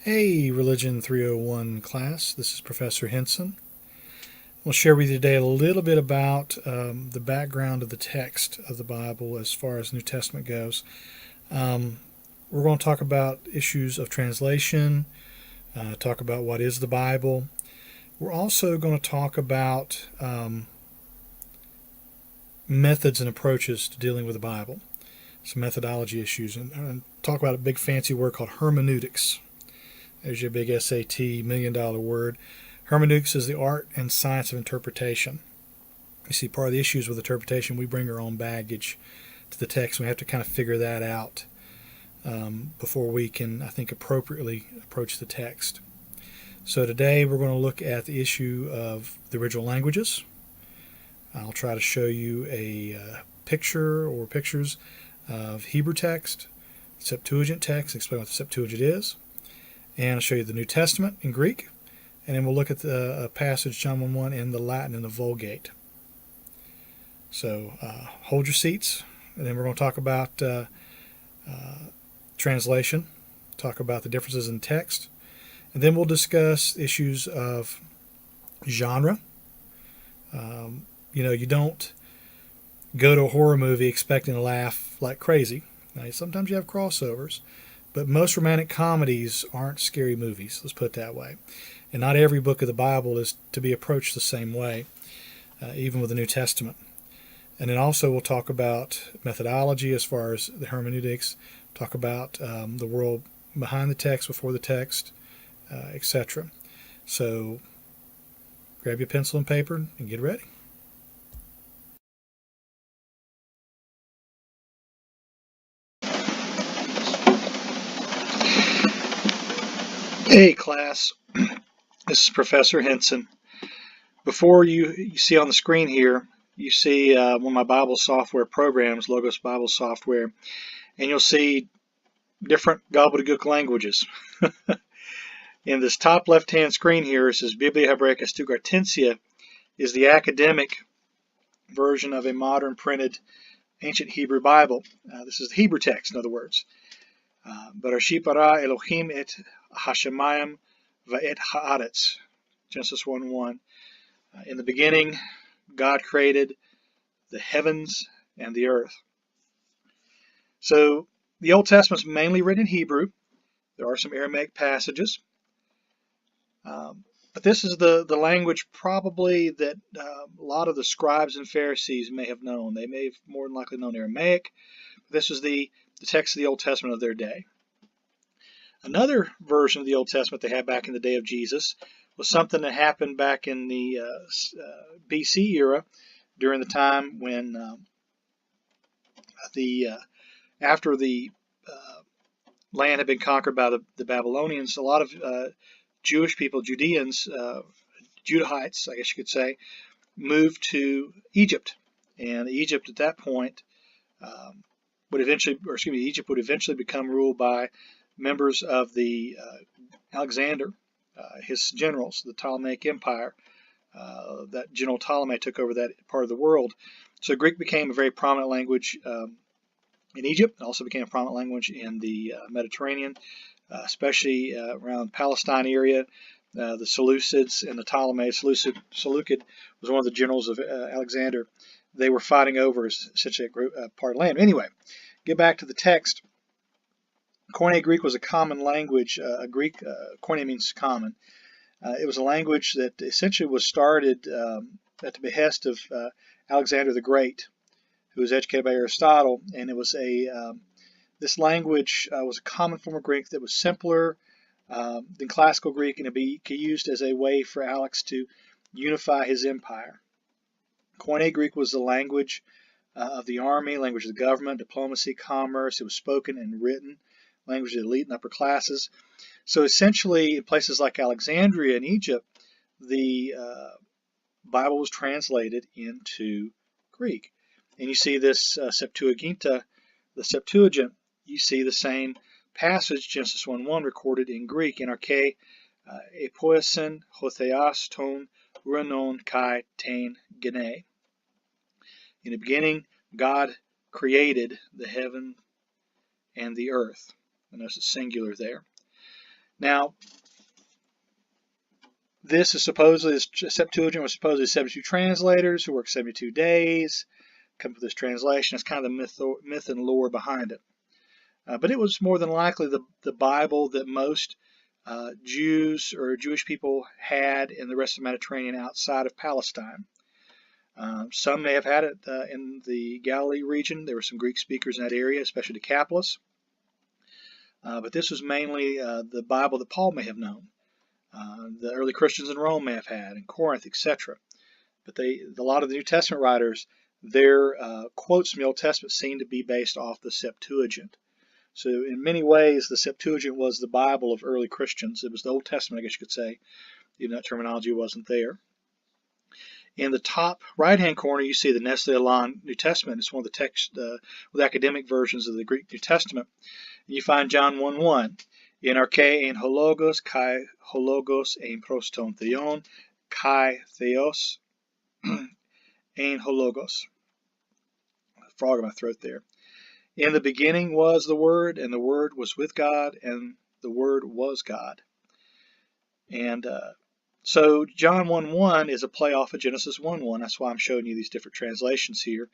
Hey, Religion 301 class. This is Professor Henson. We'll share with you today a little bit about the background of the text of the Bible as far as New Testament goes. Um, we're going to talk about issues of translation, talk about what is the Bible. We're also going to talk about methods and approaches to dealing with the Bible, some methodology issues, and talk about a big fancy word called hermeneutics. There's your big SAT $1,000,000 word. Hermeneutics is the art and science of interpretation. You see, part of the issues with interpretation, we bring our own baggage to the text. We have to kind of figure that out before we can, I think, appropriately approach the text. So today we're going to look at the issue of the original languages. I'll try to show you a picture or pictures of Hebrew text, Septuagint text, explain what the Septuagint is, and I'll show you the New Testament in Greek, and then we'll look at the passage John 1:1 in the Latin and the Vulgate. So hold your seats, and then we're going to talk about translation, talk about the differences in text, and then we'll discuss issues of genre. You don't go to a horror movie expecting to laugh like crazy. Now, sometimes you have crossovers, but most romantic comedies aren't scary movies, let's put it that way. And not every book of the Bible is to be approached the same way, even with the New Testament. And then also we'll talk about methodology as far as the hermeneutics, talk about the world behind the text, before the text, etc. So grab your pencil and paper and get ready. Hey class, this is Professor Henson. Before you see on the screen here, you see one of my Bible software programs, Logos Bible Software, and you'll see different gobbledygook languages. In this top left-hand screen here, it says Biblia Hebraica Stuttgartensia is the academic version of a modern printed ancient Hebrew Bible. This is the Hebrew text, in other words. Bereshit bara Elohim et hashemayim va'et haaretz. Genesis 1:1. In the beginning, God created the heavens and the earth. So the Old Testament is mainly written in Hebrew. There are some Aramaic passages. But this is the language probably that a lot of the scribes and Pharisees may have known. They may have more than likely known Aramaic. This was the text of the Old Testament of their day. Another version of the Old Testament they had back in the day of Jesus was something that happened back in the BC era, during the time when after the land had been conquered by the Babylonians, a lot of Jewish people, Judeans, Judahites, I guess you could say, moved to Egypt, and Egypt at that point Egypt would eventually become ruled by members of the Alexander, his generals, the Ptolemaic Empire. That General Ptolemy took over that part of the world. So Greek became a very prominent language in Egypt. It also became a prominent language in the Mediterranean, especially around Palestine area. The Seleucids and the Ptolemies. Seleucid was one of the generals of Alexander. They were fighting over essentially a part of land. Anyway, get back to the text. Koine Greek was a common language. Koine means common. It was a language that essentially was started at the behest of Alexander the Great, who was educated by Aristotle, and it was this language was a common form of Greek that was simpler than classical Greek, and it be used as a way for Alex to unify his empire. Koine Greek was the language of the army, language of the government, diplomacy, commerce. It was spoken and written, language of the elite and upper classes. So essentially, in places like Alexandria in Egypt, the Bible was translated into Greek. And you see this Septuaginta, the Septuagint, you see the same passage, Genesis 1:1, recorded in Greek, in arche epoesin hotheas ton uranon kai tain gene. In the beginning, God created the heaven and the earth. And notice it's singular there. Now, this is supposedly, this Septuagint was supposedly 72 translators who worked 72 days, come up with this translation. It's kind of the myth and lore behind it. But it was more than likely the Bible that most Jews or Jewish people had in the rest of the Mediterranean outside of Palestine. Some may have had it in the Galilee region. There were some Greek speakers in that area, especially Decapolis. But this was mainly the Bible that Paul may have known. The early Christians in Rome may have had, in Corinth, etc. But a lot of the New Testament writers, their quotes from the Old Testament seem to be based off the Septuagint. So in many ways, the Septuagint was the Bible of early Christians. It was the Old Testament, I guess you could say, even that terminology wasn't there. In the top right-hand corner, you see the Nestle Aland New Testament. It's one of the text with academic versions of the Greek New Testament. And you find John 1:1. In arche ein hologos, kai hologos ein proston theon, kai theos ein hologos. Frog in my throat there. In the beginning was the Word, and the Word was with God, and the Word was God. And so John 1:1 is a play off of Genesis 1:1. That's why I'm showing you these different translations here.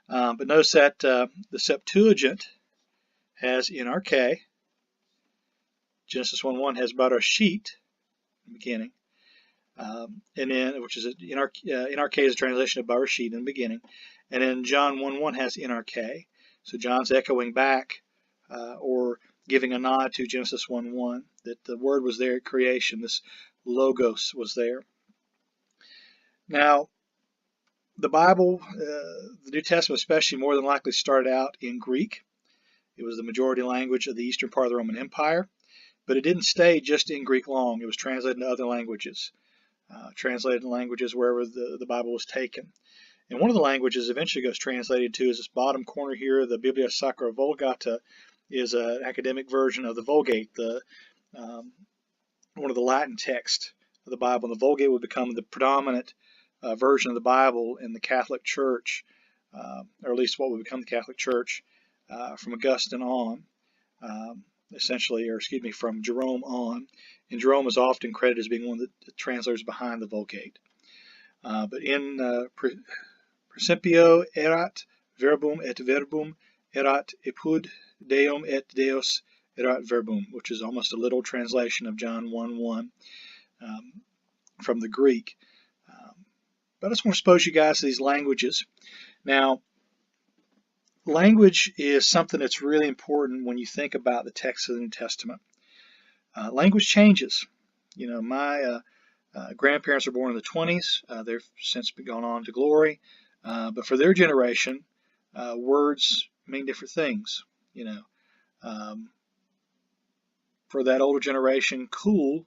But notice that the Septuagint has in arche. Genesis 1:1 has Barashit in the beginning, and then which is in arche is a translation of Barashit in the beginning, and then John 1:1 has in arche. So John's echoing back or giving a nod to Genesis 1:1 that the Word was there at creation. This Logos was there. Now, the Bible, the New Testament especially, more than likely started out in Greek. It was the majority language of the eastern part of the Roman Empire. But it didn't stay just in Greek long. It was translated into other languages, translated in languages wherever the Bible was taken. And one of the languages eventually goes translated to is this bottom corner here. The Biblia Sacra Vulgata is an academic version of the Vulgate, one of the Latin texts of the Bible. And the Vulgate would become the predominant version of the Bible in the Catholic Church, or at least what would become the Catholic Church from Augustine on. Essentially, or excuse me, from Jerome on. And Jerome is often credited as being one of the translators behind the Vulgate. But in Principio erat verbum et verbum erat ipud deum et deus erat verbum, which is almost a literal translation of John 1:1 from the Greek. But I just want to expose you guys to these languages. Now, language is something that's really important when you think about the text of the New Testament. Language changes. You know, my grandparents were born in the 20s. They've since gone on to glory. But for their generation, words mean different things. You know, for that older generation, cool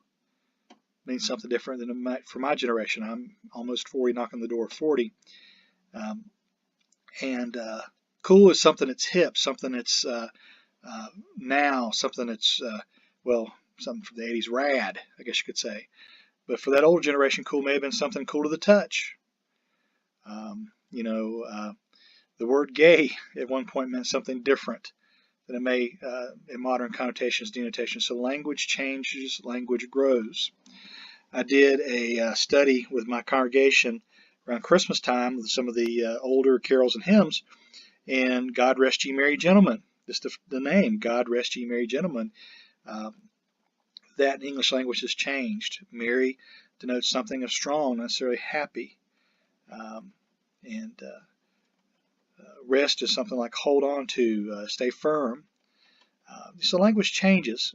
means something different than for my generation. I'm almost 40, knocking on the door of 40. Cool is something that's hip, something that's now, something that's, well, something from the 80s, rad, I guess you could say. But for that older generation, cool may have been something cool to the touch. You know, the word gay at one point meant something different than it may in modern connotations, denotations. So language changes, language grows. I did a study with my congregation around Christmas time with some of the older carols and hymns. And God Rest Ye Merry Gentlemen, just the name, God Rest Ye Merry Gentlemen, that in English language has changed. Merry denotes something of strong, not necessarily happy. Rest is something like hold on to, stay firm. So language changes.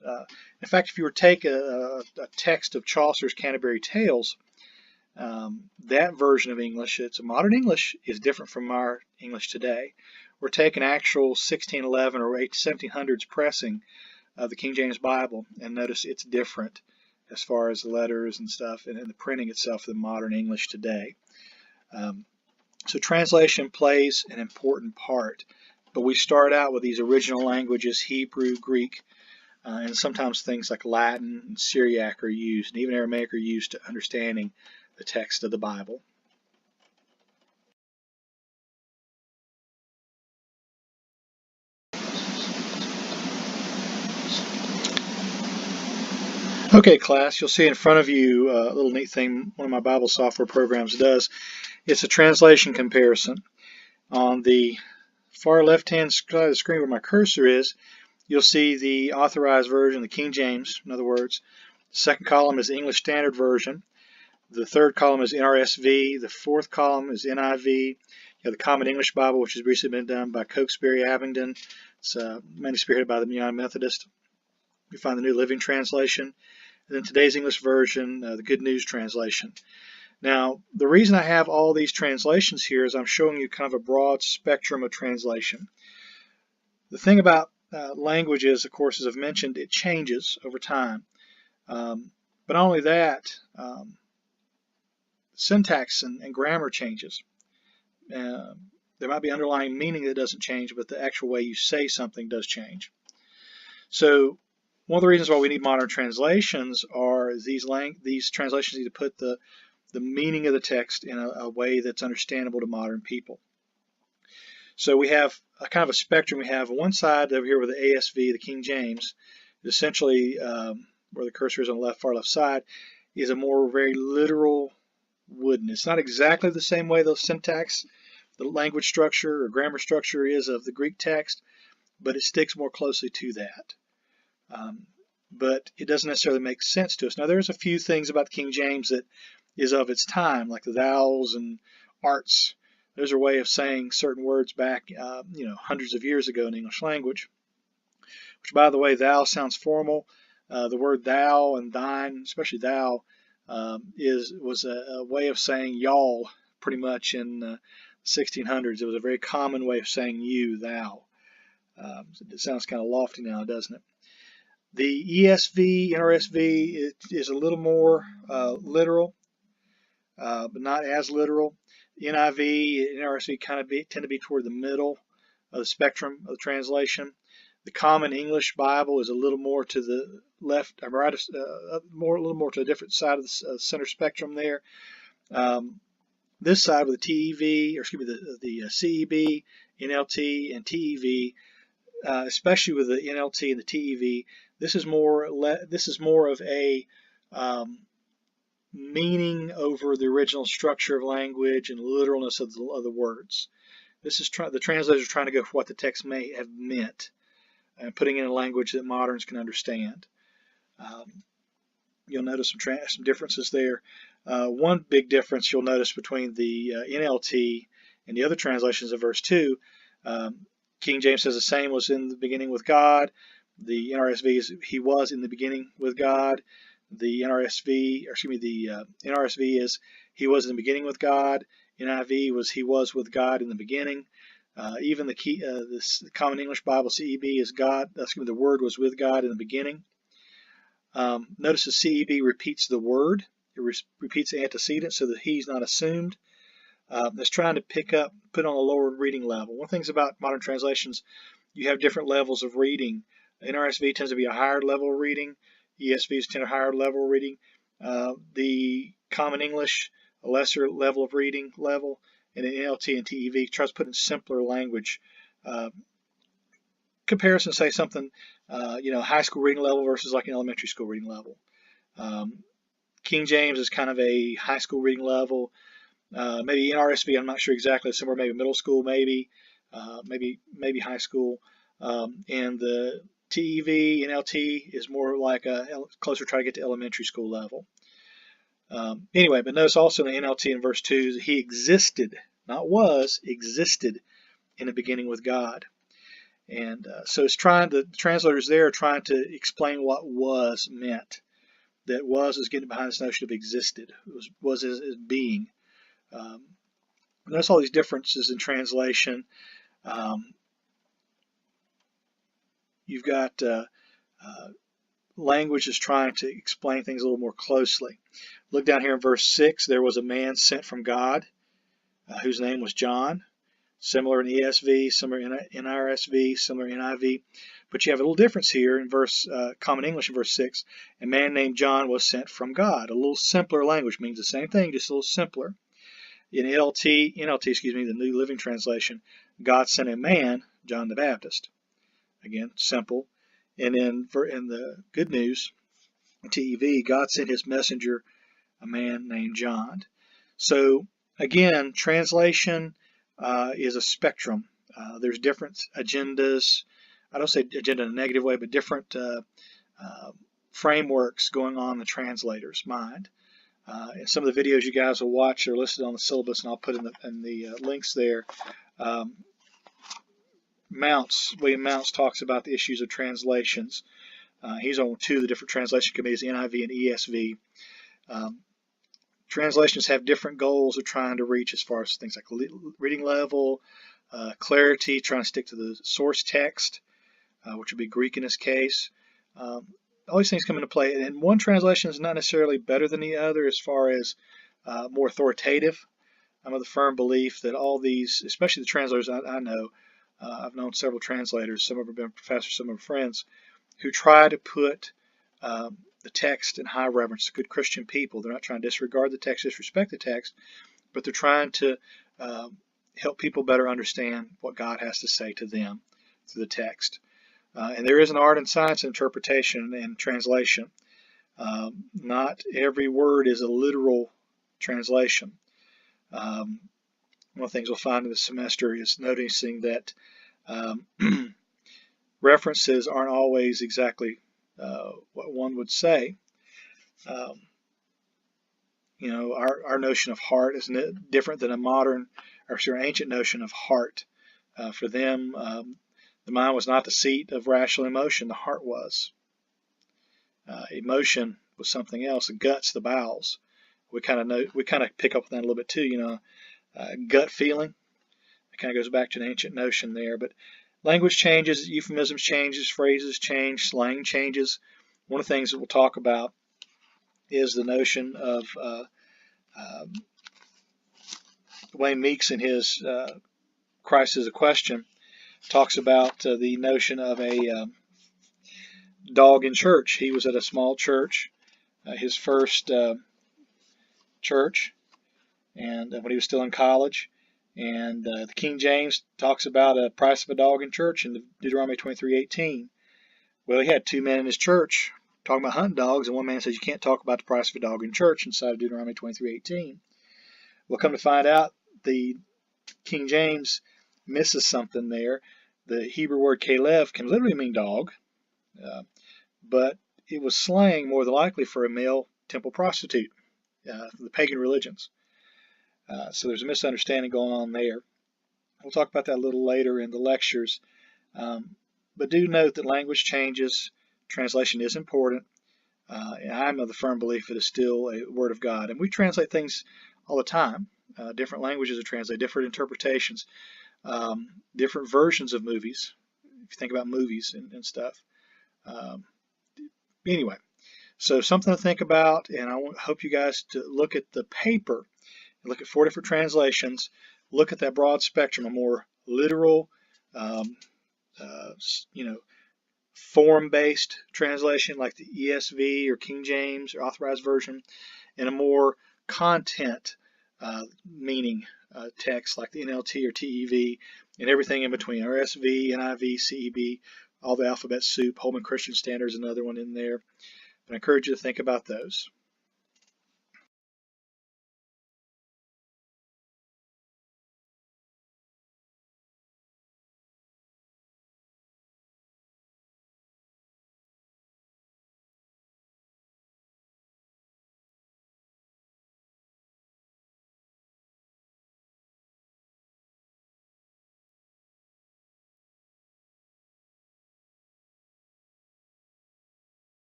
In fact, if you were to take a text of Chaucer's Canterbury Tales, that version of English, it's a modern English, is different from our English today. We're taking actual 1611 or 1700s pressing of the King James Bible, and notice it's different as far as the letters and stuff and the printing itself than modern English today. So translation plays an important part, but we start out with these original languages, Hebrew, Greek, and sometimes things like Latin and Syriac are used, and even Aramaic are used to understanding the text of the Bible. Okay, class, you'll see in front of you a little neat thing one of my Bible software programs does. It's a translation comparison. On the far left-hand side of the screen where my cursor is, you'll see the authorized version, the King James, in other words. The second column is the English Standard Version. The third column is NRSV. The fourth column is NIV. You have the Common English Bible, which has recently been done by Cokesbury Abingdon. It's mainly spearheaded by the United Methodist. You find the New Living Translation. And then today's English version, the Good News Translation. Now, the reason I have all these translations here is I'm showing you kind of a broad spectrum of translation. The thing about languages, of course, as I've mentioned, it changes over time. But not only that, syntax and grammar changes. There might be underlying meaning that doesn't change, but the actual way you say something does change. So one of the reasons why we need modern translations are these translations need to put the meaning of the text in a way that's understandable to modern people. So we have a kind of a spectrum. We have one side over here with the ASV, the King James, essentially where the cursor is on the far left side, is a more very literal wooden. It's not exactly the same way the syntax, the language structure or grammar structure is of the Greek text, but it sticks more closely to that. But it doesn't necessarily make sense to us. Now, there's a few things about the King James that is of its time, like the thous and arts. There's a way of saying certain words back, hundreds of years ago in the English language. Which, by the way, thou sounds formal. The word thou and thine, especially thou, was a way of saying y'all pretty much in the 1600s. It was a very common way of saying you, thou. It sounds kind of lofty now, doesn't it? The ESV, NRSV is a little more literal, but not as literal. NIV and NRSV kind of tend to be toward the middle of the spectrum of the translation. The Common English Bible is a little more to the left, right, a little more to a different side of the center spectrum there. This side with the TEV, or excuse me, the CEB, NLT, and TEV, especially with the NLT and the TEV, this is more of a meaning over the original structure of language and literalness of the words. This is the translators are trying to go for what the text may have meant, and putting in a language that moderns can understand. You'll notice some differences there. One big difference you'll notice between the NLT and the other translations of verse 2, King James says the same was in the beginning with God. The NRSV is he was in the beginning with God. The NRSV is he was in the beginning with God. NIV was he was with God in the beginning. Even the Common English Bible, CEB, is God. The Word was with God in the beginning. Notice the CEB repeats the word. It repeats the antecedent so that he's not assumed. It's trying to put on a lower reading level. One of the things about modern translations, you have different levels of reading. NRSV tends to be a higher level of reading. ESVs tend to higher level of reading. The Common English, a lesser level of reading level. And in NLT and TEV tries to put in simpler language. Comparison, say something, high school reading level versus like an elementary school reading level. King James is kind of a high school reading level. Maybe NRSV, I'm not sure exactly, somewhere maybe middle school, maybe high school. And the TEV, NLT is more like closer try to get to elementary school level. Anyway, but notice also in the NLT in verse 2, he existed, not was, existed in the beginning with God. And so it's the translators there are trying to explain what was meant. That was is getting behind this notion of existed, was as being. Notice all these differences in translation. You've got language is trying to explain things a little more closely. Look down here in verse 6. There was a man sent from God whose name was John. Similar in ESV, similar in NRSV, similar in NIV. But you have a little difference here in Common English in verse 6. A man named John was sent from God. A little simpler language means the same thing, just a little simpler. In NLT, the New Living Translation, God sent a man, John the Baptist. Again, simple. And in the Good News, TEV, God sent his messenger, a man named John. So again, translation is a spectrum. There's different agendas. I don't say agenda in a negative way, but different frameworks going on in the translator's mind. And some of the videos you guys will watch are listed on the syllabus, and I'll put in the links there. William Mounts talks about the issues of translations. He's on two of the different translation committees, NIV and ESV. Translations have different goals they're trying to reach as far as things like reading level, clarity, trying to stick to the source text, which would be Greek in this case. All these things come into play, and one translation is not necessarily better than the other as far as more authoritative. I'm of the firm belief that all these, especially the translators I know, I've known several translators, some of them have been professors, some of them friends, who try to put the text in high reverence. Good Christian people. They're not trying to disregard the text, disrespect the text, but they're trying to help people better understand what God has to say to them through the text. And there is an art and science in interpretation and translation. Not every word is a literal translation. One of the things we'll find in the semester is noticing that references aren't always exactly what one would say. Our notion of heart is different than an ancient notion of heart. For them, the mind was not the seat of rational emotion. The heart was. Emotion was something else. The guts, the bowels. We kind of pick up on that a little bit too. Gut feeling. It kind of goes back to an ancient notion there. But language changes, euphemisms changes, phrases change, slang changes. One of the things that we'll talk about is the notion of Wayne Meeks in his Christ is a Question talks about the notion of a dog in church. He was at a small church, his first church, and when he was still in college. And the King James talks about a price of a dog in church in Deuteronomy 23:18. Well, he had two men in his church talking about hunting dogs, and one man says you can't talk about the price of a dog in church inside of Deuteronomy 23:18. Well, come to find out, the King James misses something there. The Hebrew word Caleb can literally mean dog, but it was slang more than likely for a male temple prostitute, the pagan religions. So there's a misunderstanding going on there. We'll talk about that a little later in the lectures. But do note that language changes. Translation is important. And I'm of the firm belief it is still a word of God. And we translate things all the time. Different languages are translated, different interpretations, different versions of movies. If you think about movies and stuff. Anyway, so something to think about. And I hope you guys to look at the paper. Look at 4 different translations. Look at that broad spectrum, a more literal, form-based translation like the ESV or King James or Authorized Version, and a more content meaning text like the NLT or TEV, and everything in between, RSV, NIV, CEB, all the alphabet soup. Holman Christian Standard is another one in there. But I encourage you to think about those.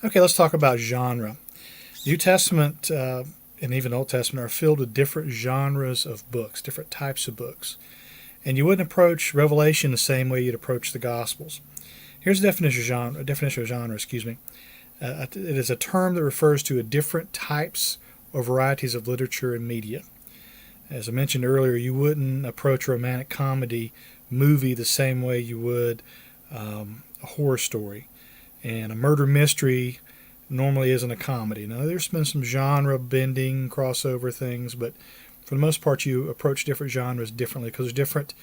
Okay, let's talk about genre. New Testament and even Old Testament are filled with different genres of books, different types of books. And you wouldn't approach Revelation the same way you'd approach the Gospels. Here's a definition of genre. It is a term that refers to different types or varieties of literature and media. As I mentioned earlier, you wouldn't approach a romantic comedy movie the same way you would a horror story. And a murder mystery normally isn't a comedy. Now, there's been some genre bending, crossover things, but for the most part, you approach different genres differently because there's different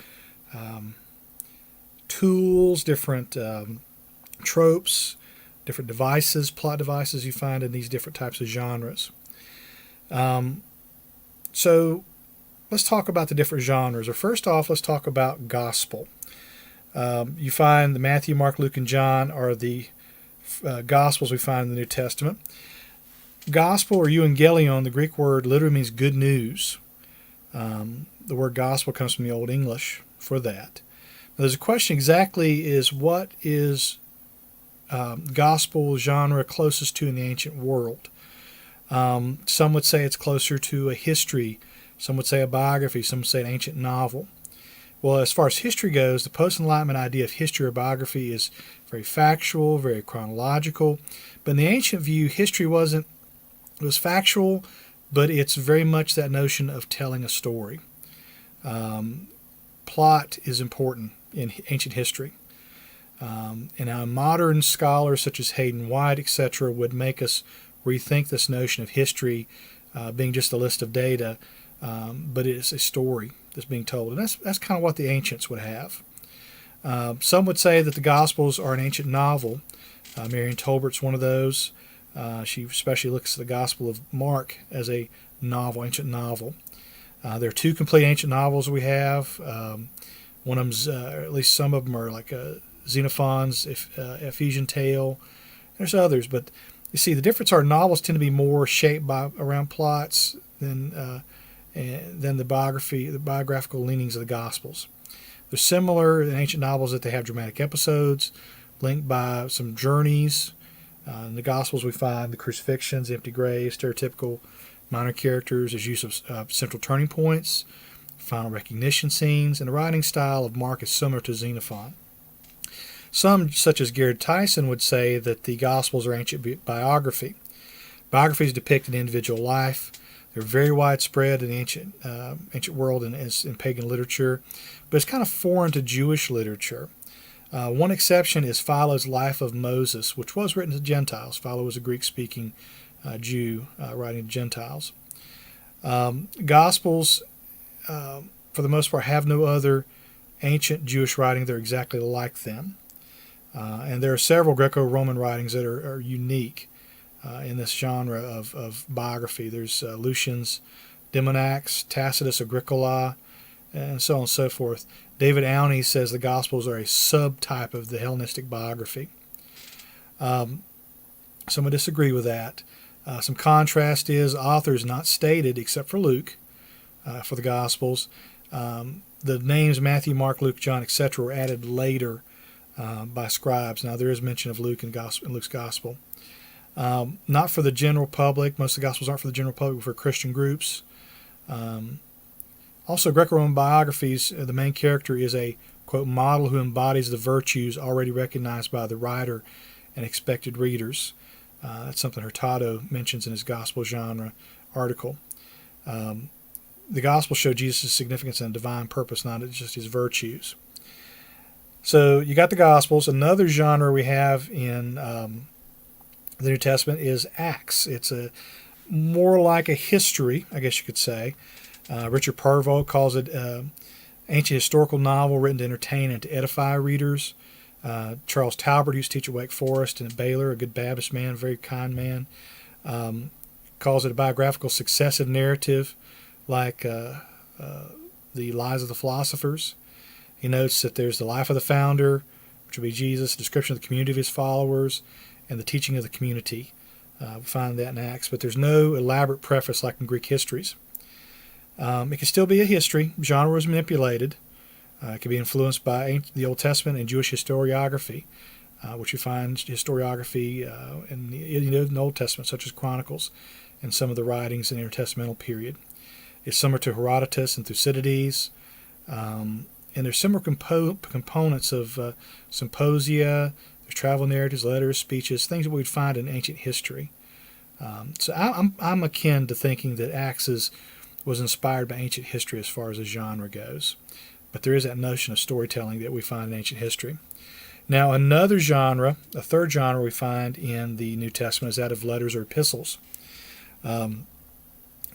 tools, different tropes, different devices, plot devices you find in these different types of genres. So let's talk about the different genres. Or first off, let's talk about gospel. You find the Matthew, Mark, Luke, and John are the Gospels we find in the New Testament. Gospel or euangelion, the Greek word, literally means good news. The word gospel comes from the Old English for that. Now, there's a question exactly is what is gospel genre closest to in the ancient world? Some would say it's closer to a history. Some would say a biography. Some would say an ancient novel. Well, as far as history goes, the post-Enlightenment idea of history or biography is very factual, very chronological. But in the ancient view, history was factual, but it's very much that notion of telling a story. Plot is important in ancient history. And our modern scholars such as Hayden White, etc., would make us rethink this notion of history being just a list of data, but it's a story that's being told. And that's kind of what the ancients would have. Some would say that the Gospels are an ancient novel. Marion Tolbert's one of those. She especially looks at the Gospel of Mark as a novel, ancient novel. There are two complete ancient novels we have. One of them's, at least some of them are like Xenophon's Ephesian Tale. There's others, but you see the difference are novels tend to be more shaped around plots than the biographical leanings of the Gospels. They're similar in ancient novels that they have dramatic episodes linked by some journeys. In the Gospels we find the crucifixions, the empty graves, stereotypical minor characters, there's use of central turning points, final recognition scenes, and the writing style of Mark is similar to Xenophon. Some, such as Garrett Tyson, would say that the Gospels are ancient biography. Biographies depict an individual life. They're very widespread in the ancient world and in pagan literature, but it's kind of foreign to Jewish literature. One exception is Philo's Life of Moses, which was written to Gentiles. Philo was a Greek-speaking Jew writing to Gentiles. Gospels, for the most part, have no other ancient Jewish writing that are exactly like them. And there are several Greco-Roman writings that are unique in this genre of biography. There's Lucian's Demonax, Tacitus Agricola, and so on and so forth. David Owney says the Gospels are a subtype of the Hellenistic biography. Some would disagree with that. Some contrast is authors not stated except for Luke for the Gospels. The names Matthew, Mark, Luke, John, etc. were added later by scribes. Now there is mention of Luke in Luke's Gospel. Not for the general public. Most of the Gospels aren't for the general public, but for Christian groups. Also, Greco-Roman biographies, the main character is a, quote, model who embodies the virtues already recognized by the writer and expected readers. That's something Hurtado mentions in his Gospel genre article. The Gospels show Jesus' significance and divine purpose, not just his virtues. So you got the Gospels. Another genre we have in the New Testament is Acts. It's more like a history, I guess you could say. Richard Purvo calls it an ancient historical novel written to entertain and to edify readers. Charles Talbert used to teach at Wake Forest and at Baylor, a good Baptist man, very kind man. Calls it a biographical successive narrative like the Lives of the Philosophers. He notes that there's the life of the founder, which would be Jesus, a description of the community of his followers, and the teaching of the community. We find that in Acts, but there's no elaborate preface like in Greek histories. It can still be a history. Genre was manipulated. It can be influenced by the Old Testament and Jewish historiography, which you find historiography in the Old Testament, such as Chronicles, and some of the writings in the intertestamental period. It's similar to Herodotus and Thucydides, and there's similar components of symposia, there's travel narratives, letters, speeches, things that we'd find in ancient history. So I'm akin to thinking that Acts was inspired by ancient history as far as a genre goes. But there is that notion of storytelling that we find in ancient history. Now, another genre, a third genre we find in the New Testament is that of letters or epistles.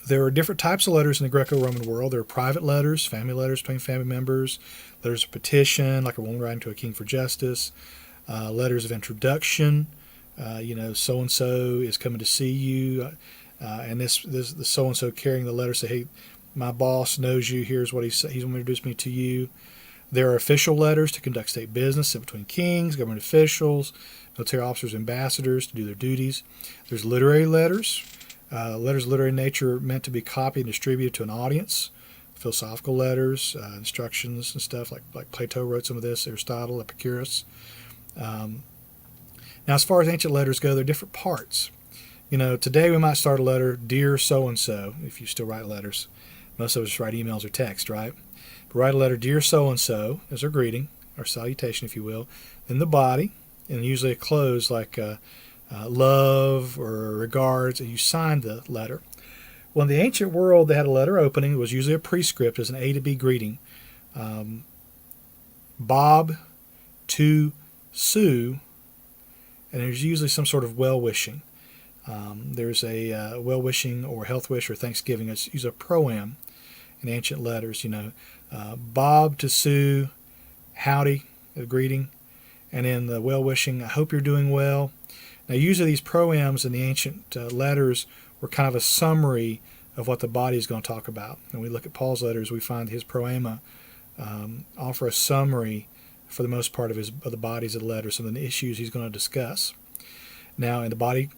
There are different types of letters in the Greco-Roman world. There are private letters, family letters between family members, letters of petition, like a woman writing to a king for justice, letters of introduction. So and so is coming to see you, and this the so and so carrying the letter say, hey, my boss knows you. Here's what he's going to introduce me to you. There are official letters to conduct state business sent between kings, government officials, military officers, ambassadors to do their duties. There's literary letters. Letters of literary nature meant to be copied and distributed to an audience. Philosophical letters, instructions and stuff like Plato wrote some of this, Aristotle, Epicurus. Now, as far as ancient letters go, there are different parts. Today we might start a letter, dear so-and-so, if you still write letters. Most of us write emails or text, right? But write a letter, dear so-and-so, as our greeting, our salutation, if you will. Then the body, and usually a close like love or regards, and you sign the letter. Well, in the ancient world, they had a letter opening. It was usually a prescript as an A to B greeting. Bob to Sue, and there's usually some sort of well-wishing. There's a well-wishing or health wish or Thanksgiving. It's usually a proem in ancient letters. Bob to Sue, howdy, a greeting. And in the well-wishing, I hope you're doing well. Now, usually these proems in the ancient letters were kind of a summary of what the body is going to talk about. When we look at Paul's letters, we find his proema offer a summary, for the most part, of the bodies of the letter, some of the issues he's going to discuss. Now, in the body,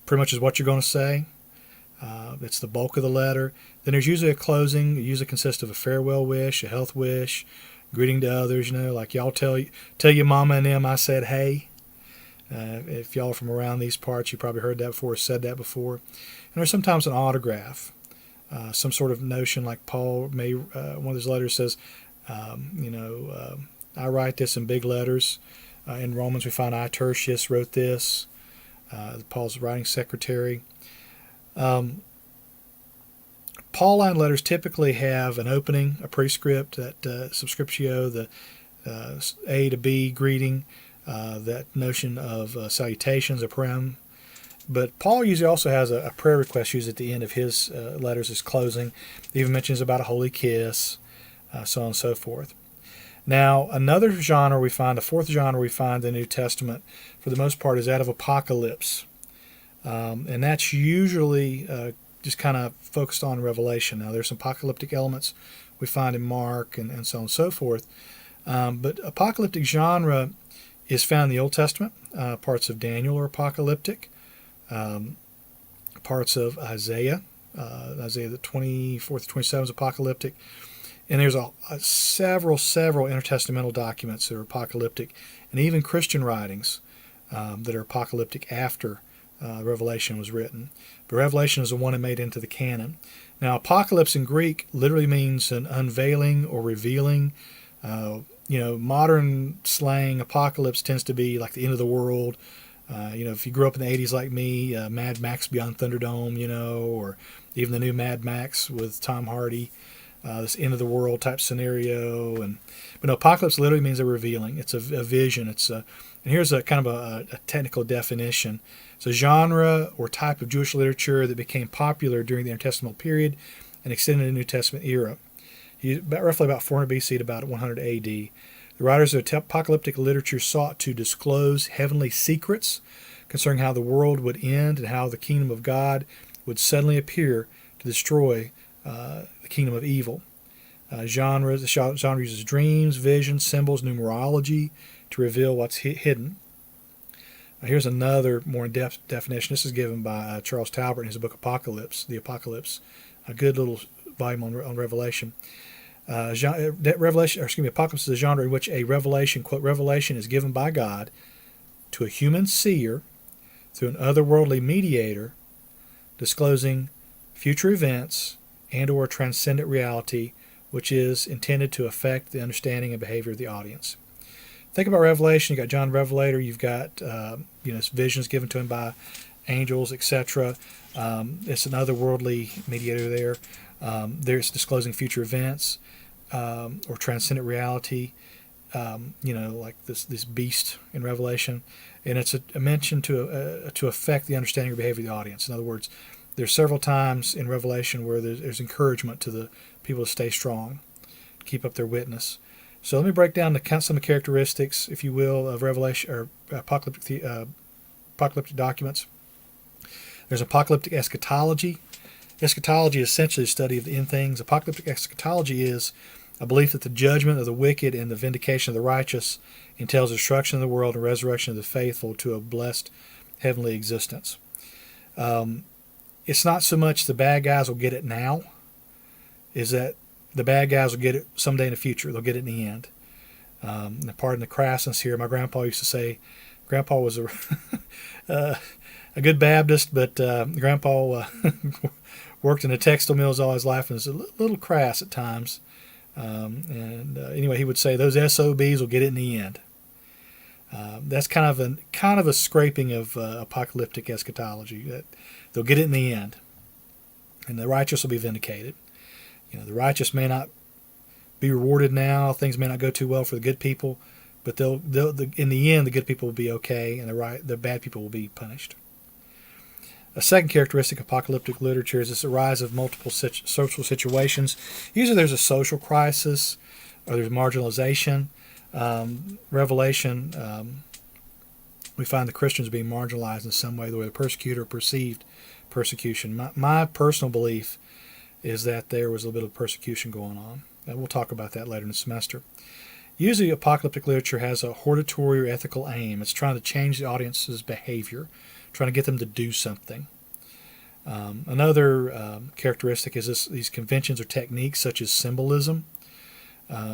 pretty much is what you're going to say. It's the bulk of the letter. Then there's usually a closing. It usually consists of a farewell wish, a health wish, greeting to others. Like y'all tell your mama and them I said hey. If y'all are from around these parts, you probably heard that before, said that before. And there's sometimes an autograph, some sort of notion like Paul one of his letters says, I write this in big letters. In Romans, we find I, Tertius, wrote this. Paul's writing secretary. Pauline letters typically have an opening, a prescript, that subscriptio, the A to B greeting, that notion of salutations, a prem. But Paul usually also has a prayer request used at the end of his letters as closing. He even mentions about a holy kiss, so on and so forth. Now, another genre we find, a fourth genre we find in the New Testament, for the most part, is that of apocalypse. And that's usually just kind of focused on Revelation. Now, there's some apocalyptic elements we find in Mark and so on and so forth. But apocalyptic genre is found in the Old Testament. Parts of Daniel are apocalyptic. Parts of Isaiah, Isaiah the 24th to 27 is apocalyptic. And there's several intertestamental documents that are apocalyptic, and even Christian writings that are apocalyptic after Revelation was written. But Revelation is the one that made into the canon. Now, apocalypse in Greek literally means an unveiling or revealing. Modern slang, apocalypse tends to be like the end of the world. If you grew up in the 80s like me, Mad Max Beyond Thunderdome, or even the new Mad Max with Tom Hardy, this end of the world type scenario. But no, apocalypse literally means a revealing. It's a vision. And here's a kind of a technical definition. It's a genre or type of Jewish literature that became popular during the intertestamental period and extended in the New Testament era. Roughly about 400 BC to about 100 AD. The writers of apocalyptic literature sought to disclose heavenly secrets concerning how the world would end and how the kingdom of God would suddenly appear to destroy the kingdom of evil. The genre uses dreams, visions, symbols, numerology to reveal what's hidden. Here's another more in-depth definition. This is given by Charles Talbert in his book Apocalypse, The Apocalypse, a good little volume on Revelation. Apocalypse is a genre in which a revelation, quote, revelation is given by God to a human seer through an otherworldly mediator, disclosing future events and or transcendent reality, which is intended to affect the understanding and behavior of the audience. Think about Revelation. You've got John the Revelator. You've got visions given to him by angels, etc. It's an otherworldly mediator there. There's disclosing future events or transcendent reality, like this beast in Revelation. And it's a mention to affect the understanding or behavior of the audience. In other words, There's several times in Revelation where there's encouragement to the people to stay strong, keep up their witness. So let me break down some of the characteristics, if you will, of Revelation or apocalyptic documents. There's apocalyptic eschatology. Eschatology is essentially the study of the end things. Apocalyptic eschatology is a belief that the judgment of the wicked and the vindication of the righteous entails destruction of the world and resurrection of the faithful to a blessed heavenly existence. It's not so much the bad guys will get it now, is that the bad guys will get it someday in the future. They'll get it in the end. Pardon the crassness here. My grandpa used to say, Grandpa was a good Baptist, but Grandpa worked in a textile mills all his life and was a little crass at times. Anyway, he would say those SOBs will get it in the end. That's kind of a scraping of apocalyptic eschatology. That they'll get it in the end, and the righteous will be vindicated. The righteous may not be rewarded now; things may not go too well for the good people, but in the end, the good people will be okay, and the bad people will be punished. A second characteristic of apocalyptic literature is the rise of multiple social situations. Usually, there's a social crisis, or there's marginalization. Revelation, we find the Christians being marginalized in some way, the way the persecutor perceived persecution. My personal belief is that there was a little bit of persecution going on. And we'll talk about that later in the semester. Usually apocalyptic literature has a hortatory or ethical aim. It's trying to change the audience's behavior, trying to get them to do something. Another characteristic is these conventions or techniques such as symbolism.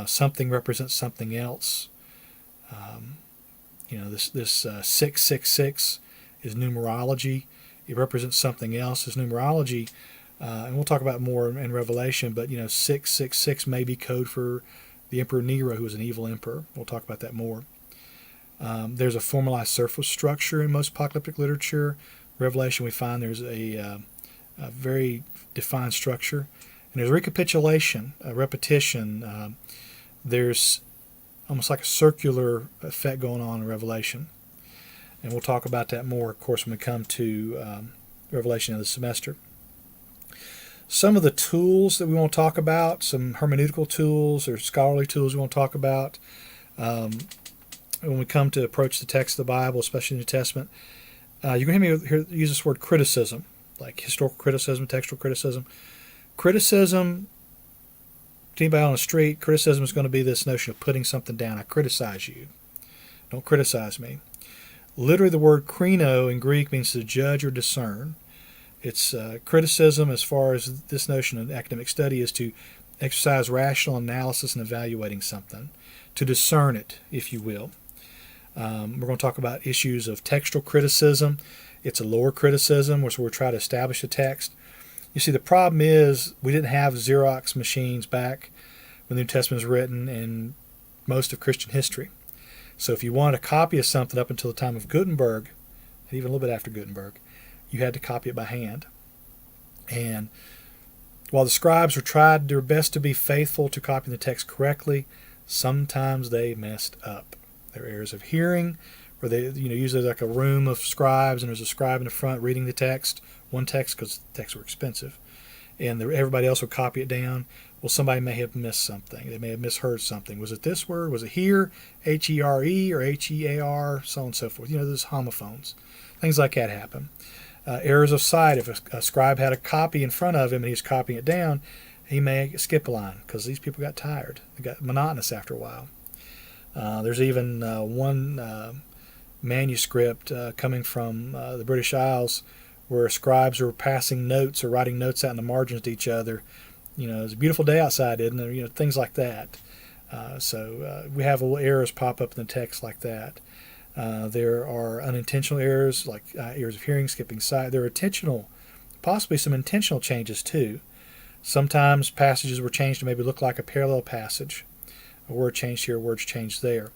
Something represents something else. This 666 is numerology. It represents something else. It's numerology, and we'll talk about more in Revelation. But 666 may be code for the Emperor Nero, who was an evil emperor. We'll talk about that more. There's a formalized surface structure in most apocalyptic literature. Revelation, we find there's a very defined structure. And there's recapitulation, repetition. There's almost like a circular effect going on in Revelation. And we'll talk about that more, of course, when we come to Revelation of the semester. Some of the tools that we want to talk about, some hermeneutical tools or scholarly tools we want to talk about when we come to approach the text of the Bible, especially the New Testament. You're going to hear me use this word criticism, like historical criticism, textual criticism. Criticism, to anybody on the street, criticism is going to be this notion of putting something down. I criticize you. Don't criticize me. Literally, the word krino in Greek means to judge or discern. It's criticism, as far as this notion of academic study, is to exercise rational analysis and evaluating something, to discern it, if you will. We're going to talk about issues of textual criticism. It's a lower criticism, where we're trying to establish a text. You see, the problem is we didn't have Xerox machines back when the New Testament was written in most of Christian history. So if you wanted a copy of something up until the time of Gutenberg, and even a little bit after Gutenberg, you had to copy it by hand. And while the scribes were tried their best to be faithful to copying the text correctly, sometimes they messed up. There were errors of hearing, where they, usually like a room of scribes, and there's a scribe in the front reading the text, one text, because the texts were expensive, and everybody else would copy it down. Well, somebody may have missed something. They may have misheard something. Was it this word? Was it here? H-E-R-E or H-E-A-R? So on and so forth. There's homophones. Things like that happen. Errors of sight. If a scribe had a copy in front of him and he's copying it down, he may skip a line because these people got tired. They got monotonous after a while. There's even one manuscript coming from the British Isles where scribes were passing notes or writing notes out in the margins to each other. It's a beautiful day outside, isn't it? Things like that. So we have little errors pop up in the text like that. There are unintentional errors, like errors of hearing, skipping sight. There are intentional, possibly some intentional changes too. Sometimes passages were changed to maybe look like a parallel passage. A word changed here, words changed there.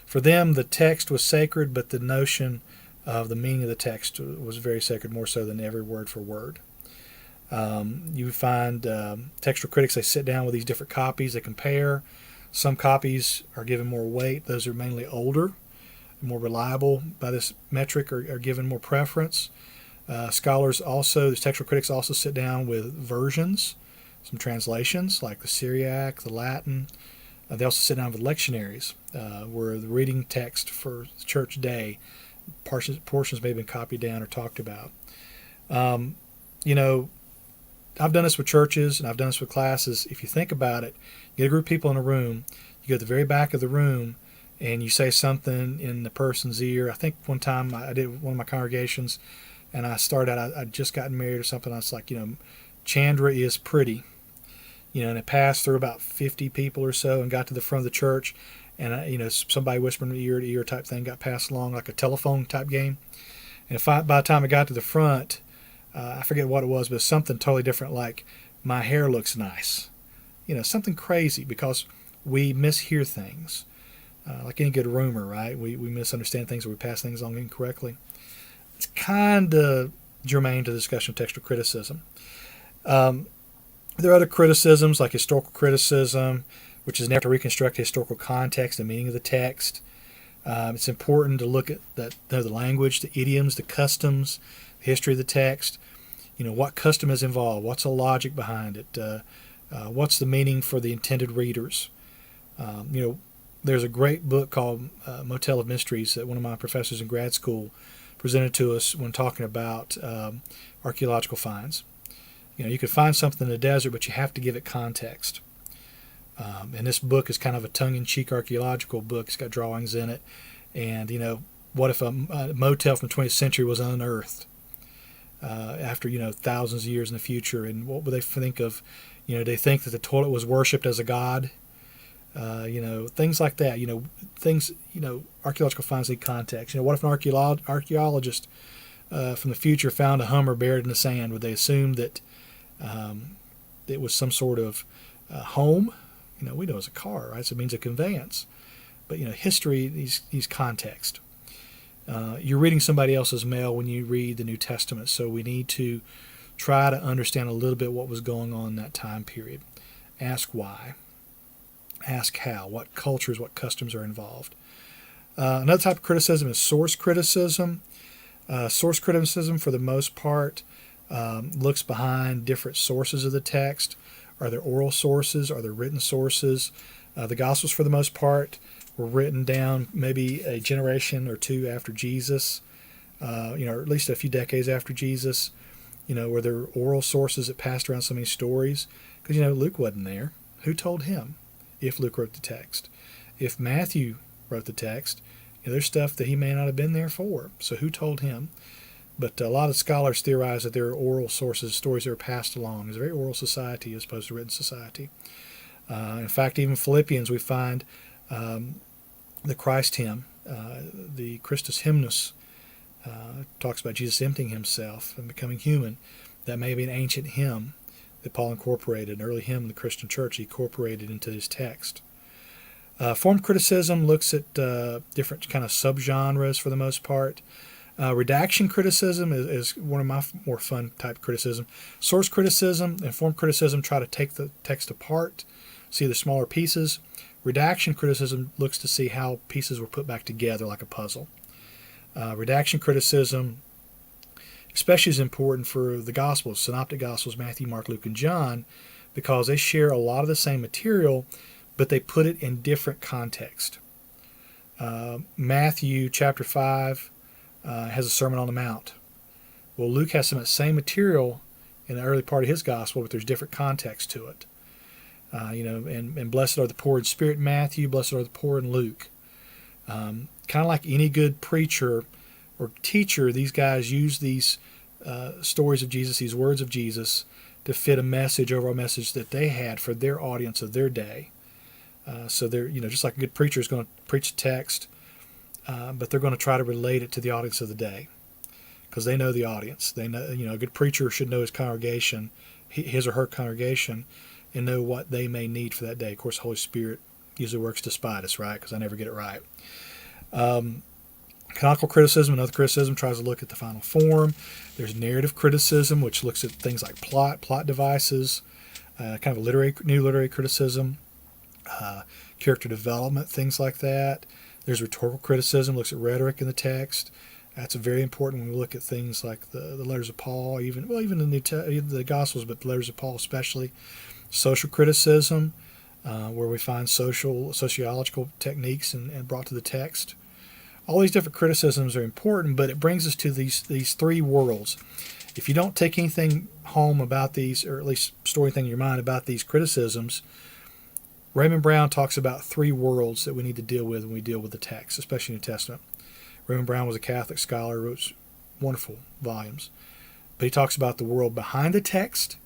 For them, the text was sacred, but the notion of the meaning of the text was very sacred, more so than every word for word. You find textual critics, they sit down with these different copies, they compare. Some copies are given more weight. Those are mainly older, more reliable by this metric, are given more preference. Scholars also, the textual critics also sit down with versions, some translations like the Syriac, the Latin. They also sit down with lectionaries, where the reading text for church day, portions may have been copied down or talked about. Um, you know, I've done this with churches and I've done this with classes. If you think about it, you get a group of people in a room, you go to the very back of the room, and you say something in the person's ear. I think one time I did one of my congregations, and I started out, I'd just gotten married or something. I was like, Chandra is pretty. And it passed through about 50 people or so and got to the front of the church. And, somebody whispering ear to ear type thing got passed along like a telephone type game. And by the time I got to the front, I forget what it was, but something totally different, like my hair looks nice. Something crazy, because we mishear things. Like any good rumor, right? We misunderstand things, or we pass things along incorrectly. It's kind of germane to the discussion of textual criticism. There are other criticisms, like historical criticism, which is an effort to reconstruct the historical context and meaning of the text. It's important to look at the language, the idioms, the customs, the history of the text. What custom is involved, what's the logic behind it, what's the meaning for the intended readers. There's a great book called Motel of Mysteries that one of my professors in grad school presented to us when talking about archaeological finds. You could find something in the desert, but you have to give it context. And this book is kind of a tongue-in-cheek archaeological book. It's got drawings in it. And, what if a motel from the 20th century was unearthed after, thousands of years in the future? And what would they think of? They think that the toilet was worshipped as a god. Things like that. Archaeological finds need context. What if an archaeologist from the future found a Hummer buried in the sand? Would they assume that it was some sort of home? We know it's a car, right? So it means a conveyance. But, history needs context. You're reading somebody else's mail when you read the New Testament, so we need to try to understand a little bit what was going on in that time period. Ask why. Ask how. What cultures, what customs are involved. Another type of criticism is source criticism. Source criticism, for the most part, looks behind different sources of the text. Are there oral sources? Are there written sources? The Gospels, for the most part, were written down maybe a generation or two after Jesus, or at least a few decades after Jesus. Were there oral sources that passed around so many stories? Because, Luke wasn't there. Who told him if Luke wrote the text? If Matthew wrote the text, there's stuff that he may not have been there for. So who told him? But a lot of scholars theorize that there are oral sources, stories that are passed along. It's a very oral society as opposed to written society. In fact, even Philippians, we find the Christ hymn, the Christus hymnus, talks about Jesus emptying himself and becoming human. That may be an ancient hymn that Paul incorporated, an early hymn in the Christian church he incorporated into his text. Form criticism looks at different kind of subgenres for the most part. Redaction criticism is one of my more fun type of criticism. Source criticism and form criticism try to take the text apart, see the smaller pieces. Redaction criticism looks to see how pieces were put back together like a puzzle. Redaction criticism especially is important for the Gospels, Synoptic Gospels, Matthew, Mark, Luke, and John, because they share a lot of the same material, but they put it in different context. Matthew chapter 5 has a Sermon on the Mount. Well, Luke has some of the same material in the early part of his gospel, but there's different context to it. And blessed are the poor in spirit in Matthew, blessed are the poor in Luke. Kind of like any good preacher or teacher, these guys use these stories of Jesus, these words of Jesus, to fit a message, overall message that they had for their audience of their day. So they're, just like a good preacher is going to preach a text, but they're going to try to relate it to the audience of the day, because they know the audience. They know, a good preacher should know his congregation, his or her congregation, and know what they may need for that day. Of course, the Holy Spirit usually works despite us, right? Because I never get it right. Canonical criticism, another criticism, tries to look at the final form. There's narrative criticism, which looks at things like plot devices, kind of a new literary criticism, character development, things like that. There's rhetorical criticism, looks at rhetoric in the text, That's very important when we look at things like the letters of Paul, even the Gospels, but the letters of Paul especially. Social criticism, where we find sociological techniques and brought to the text. All these different criticisms are important, but it brings us to these three worlds. If you don't take anything home about these, or at least store anything in your mind about these criticisms, Raymond Brown talks about three worlds that we need to deal with when we deal with the text, especially New Testament. Raymond Brown was a Catholic scholar, wrote wonderful volumes. But he talks about the world behind the text,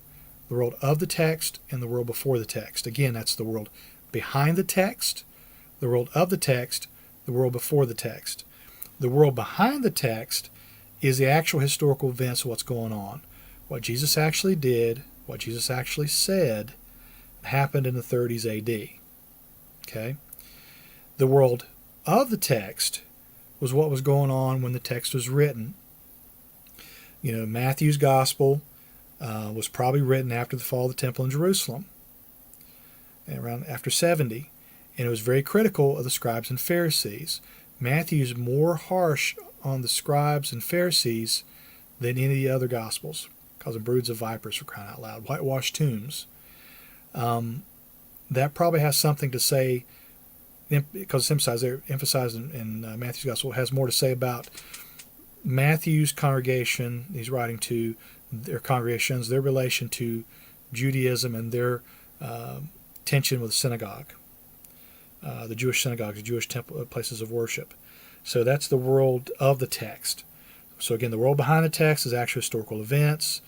the world of the text, and the world before the text. Again, that's the world behind the text, the world of the text, the world before the text. The world behind the text is the actual historical events of what's going on. What Jesus actually did, what Jesus actually said, happened in the 30s AD. Okay? The world of the text was what was going on when the text was written. Matthew's gospel was probably written after the fall of the temple in Jerusalem, around after 70, and it was very critical of the scribes and Pharisees. Matthew's more harsh on the scribes and Pharisees than any of the other gospels, causing broods of vipers, for crying out loud, whitewashed tombs. That probably has something to say, because they're emphasized in Matthew's gospel, has more to say about Matthew's congregation. He's writing to their congregations, their relation to Judaism and their tension with the synagogue, the Jewish synagogues, the Jewish temple, places of worship. So that's the world of the text. So again, the world behind the text is actual historical events,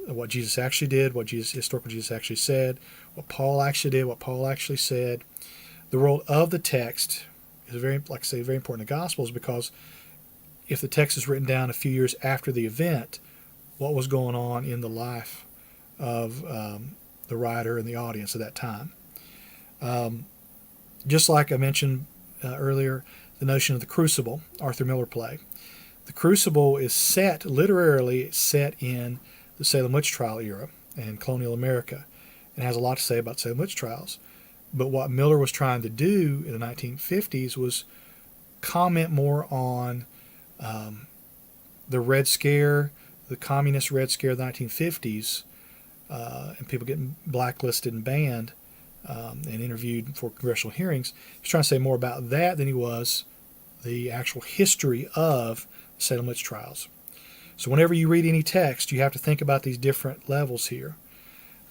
what Jesus actually did, what historical Jesus actually said, what Paul actually did, what Paul actually said. The world of the text is very important in the Gospels, because if the text is written down a few years after the event, what was going on in the life of the writer and the audience at that time. Just like I mentioned earlier, the notion of the Crucible, Arthur Miller play. The Crucible is literally set in the Salem witch trial era and colonial America, and has a lot to say about Salem witch trials. But what Miller was trying to do in the 1950s was comment more on the Red Scare, the communist Red Scare of the 1950s, and people getting blacklisted and banned and interviewed for congressional hearings. He was trying to say more about that than he was the actual history of the Salem witch trials. So whenever you read any text, you have to think about these different levels here.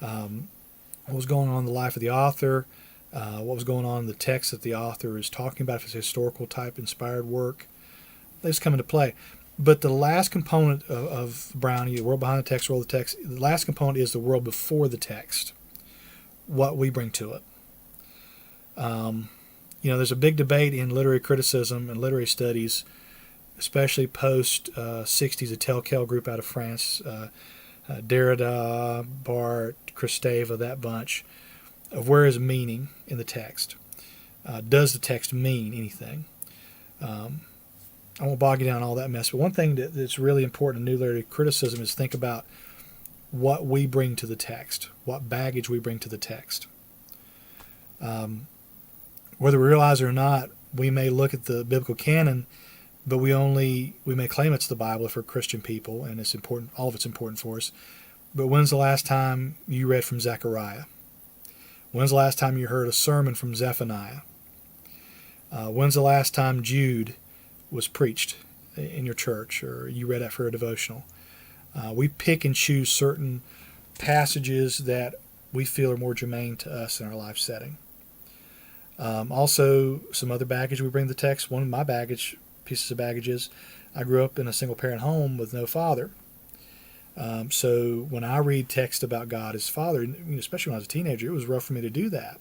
What was going on in the life of the author, what was going on in the text that the author is talking about, if it's historical type inspired work. Those come into play. But the last component of Brownie, the world behind the text, world of the text, the last component is the world before the text, what we bring to it. There's a big debate in literary criticism and literary studies, especially post-60s, a Telquel group out of France, Derrida, Barthes, Kristeva, that bunch, of where is meaning in the text. Does the text mean anything? I won't bog you down in all that mess, but one thing that's really important in new literary criticism is think about what we bring to the text, what baggage we bring to the text. Whether we realize it or not, we may look at the biblical canon, but we may claim it's the Bible if we're Christian people, and it's important. All of it's important for us. But when's the last time you read from Zechariah? When's the last time you heard a sermon from Zephaniah? When's the last time Jude was preached in your church, or you read that for a devotional? We pick and choose certain passages that we feel are more germane to us in our life setting. Also, some other baggage we bring to the text. One of my pieces of baggage is I grew up in a single-parent home with no father. So when I read text about God as Father, especially when I was a teenager, it was rough for me to do that,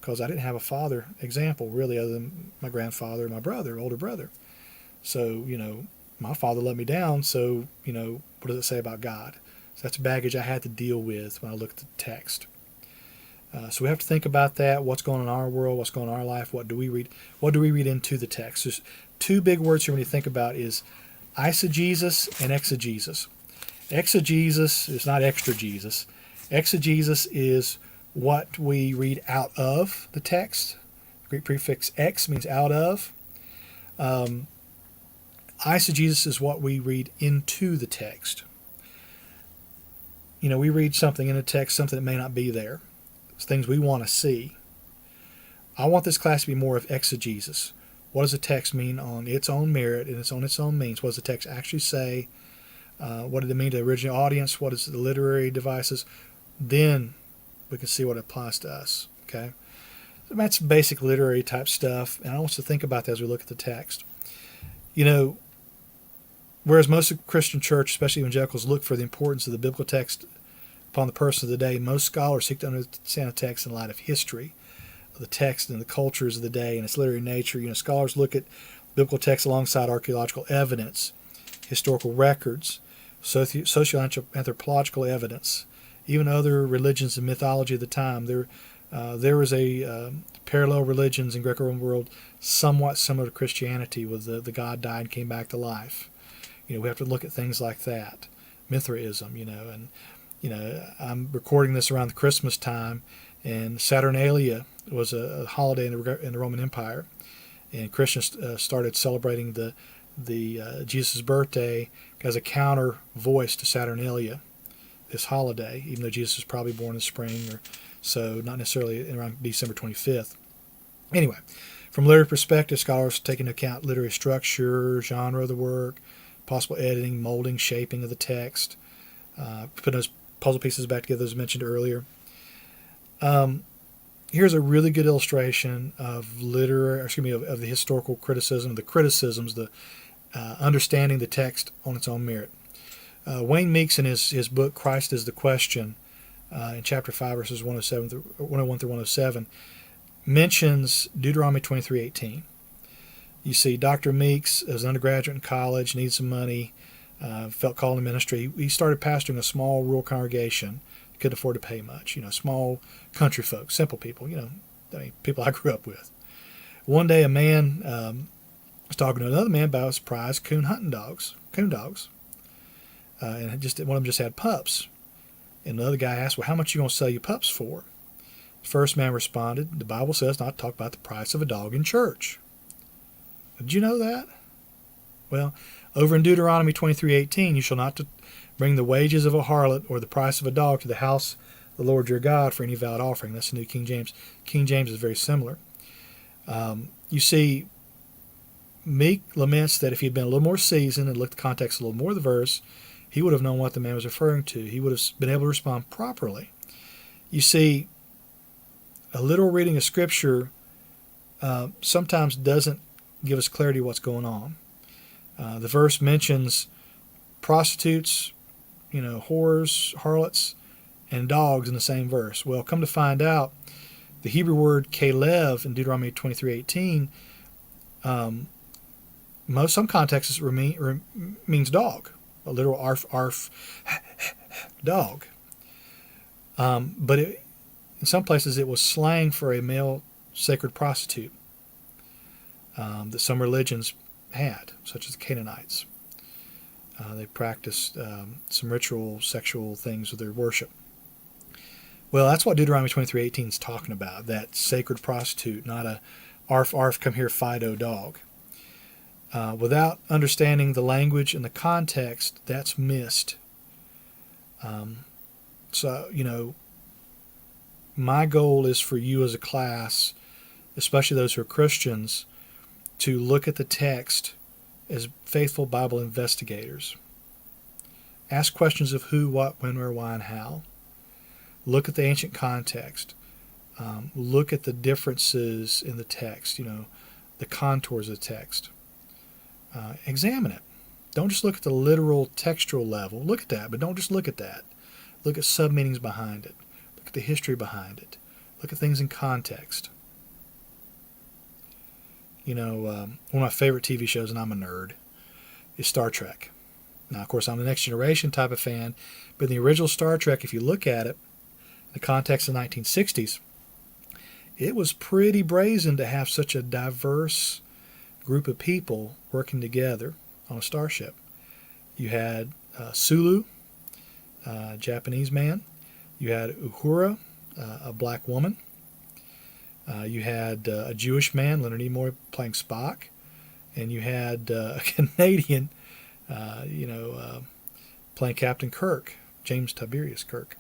because I didn't have a father example, really, other than my grandfather and my older brother. So, my father let me down, so, what does it say about God? So that's baggage I had to deal with when I looked at the text. So we have to think about that, what's going on in our world, what's going on in our life, what do we read into the text. There's two big words here when you think about is eisegesis and exegesis. Exegesis is not extra Jesus. Exegesis is what we read out of the text. The Greek prefix ex means out of. Eisegesis is what we read into the text. We read something in a text, something that may not be there. It's things we want to see. I want this class to be more of exegesis. What does the text mean on its own merit and on its own means? What does the text actually say? What did it mean to the original audience? What is the literary devices? Then we can see what it applies to us. Okay, that's basic literary type stuff, and I want us to think about that as we look at the text. Whereas most of Christian church, especially evangelicals, look for the importance of the biblical text upon the person of the day, most scholars seek to understand the text in light of history, of the text and the cultures of the day and its literary nature. Scholars look at biblical text alongside archaeological evidence, historical records, socio-anthropological evidence, even other religions and mythology of the time. There was a parallel religions in Greco-Roman world somewhat similar to Christianity, with the God died and came back to life. We have to look at things like that, Mithraism, and I'm recording this around the Christmas time, and Saturnalia was a holiday in the Roman Empire, and Christians started celebrating the Jesus' birthday as a counter voice to Saturnalia, this holiday, even though Jesus was probably born in spring or so, not necessarily around December 25th. Anyway, from a literary perspective, scholars take into account literary structure, genre of the work, possible editing, molding, shaping of the text, putting those puzzle pieces back together as mentioned earlier. Here's a really good illustration of of the historical criticism, the criticisms, the understanding the text on its own merit. Wayne Meeks, in his book Christ is the Question, in chapter 5, verses 101 through 107, mentions Deuteronomy 23:18. You see, Dr. Meeks, as an undergraduate in college, needed some money, felt called to ministry. He started pastoring a small rural congregation. Couldn't afford to pay much. Small country folks, simple people, people I grew up with. One day a man was talking to another man about his prized coon dogs. And one of them just had pups. And the other guy asked, well, how much are you going to sell your pups for? The first man responded, the Bible says not to talk about the price of a dog in church. Did you know that? Well, over in Deuteronomy 23:18, you shall not bring the wages of a harlot or the price of a dog to the house of the Lord your God for any valid offering. That's the New King James. King James is very similar. You see, Meek laments that if he had been a little more seasoned and looked at the context a little more of the verse, he would have known what the man was referring to. He would have been able to respond properly. You see, a literal reading of Scripture sometimes doesn't give us clarity of what's going on. The verse mentions prostitutes, whores, harlots, and dogs in the same verse. Well, come to find out, the Hebrew word kalev in Deuteronomy 23:18, some contexts means dog, a literal arf dog. But in some places it was slang for a male sacred prostitute that some religions had, such as the Canaanites. They practiced some ritual sexual things with their worship. Well, that's what Deuteronomy 23:18 is talking about, that sacred prostitute, not a arf, come here, Fido dog. Without understanding the language and the context, that's missed. My goal is for you as a class, especially those who are Christians, to look at the text as faithful Bible investigators. Ask questions of who, what, when, where, why, and how. Look at the ancient context. Look at the differences in the text, the contours of the text. Examine it. Don't just look at the literal textual level. Look at that, but don't just look at that. Look at sub-meanings behind it. Look at the history behind it. Look at things in context. One of my favorite TV shows, and I'm a nerd, is Star Trek. Now, of course, I'm the Next Generation type of fan, but in the original Star Trek, if you look at it, in the context of the 1960s, it was pretty brazen to have such a diverse group of people working together on a starship. You had Sulu, a Japanese man. You had Uhura, a black woman. You had a Jewish man, Leonard Nimoy, playing Spock. and you had a Canadian, playing Captain Kirk, James Tiberius Kirk,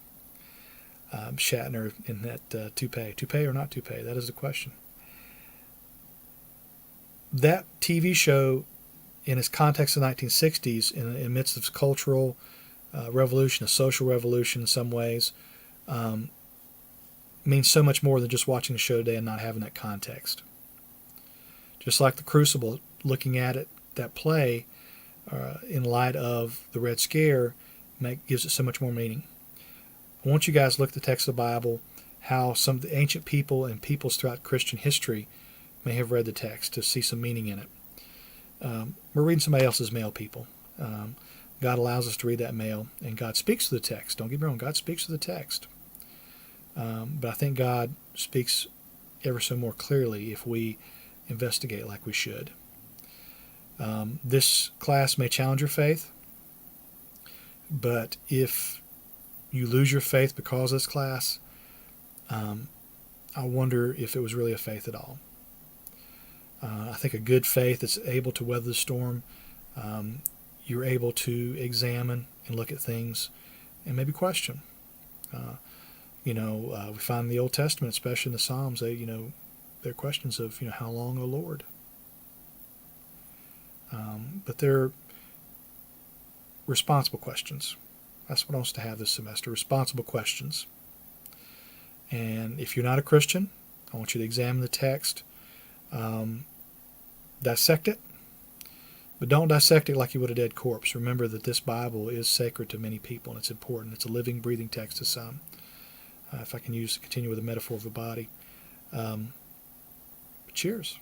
Shatner in that toupee or not toupee. That is the question. That TV show, in its context of the 1960s, in the midst of cultural revolution, a social revolution in some ways, means so much more than just watching the show today and not having that context. Just like The Crucible, looking at it, that play, in light of the Red Scare, gives it so much more meaning. I want you guys to look at the text of the Bible, how some of the ancient people and peoples throughout Christian history may have read the text, to see some meaning in it. We're reading somebody else's mail, people. God allows us to read that mail, and God speaks to the text. Don't get me wrong, God speaks to the text. But I think God speaks ever so more clearly if we investigate like we should. This class may challenge your faith, but if you lose your faith because of this class, I wonder if it was really a faith at all. I think a good faith that's able to weather the storm, you're able to examine and look at things and maybe question. We find in the Old Testament, especially in the Psalms, there are questions of, how long, O Lord? But they're responsible questions. That's what I want us to have this semester, responsible questions. And if you're not a Christian, I want you to examine the text, dissect it, but don't dissect it like you would a dead corpse. Remember that this Bible is sacred to many people, and it's important. It's a living, breathing text to some. If I can continue with the metaphor of the body. Cheers.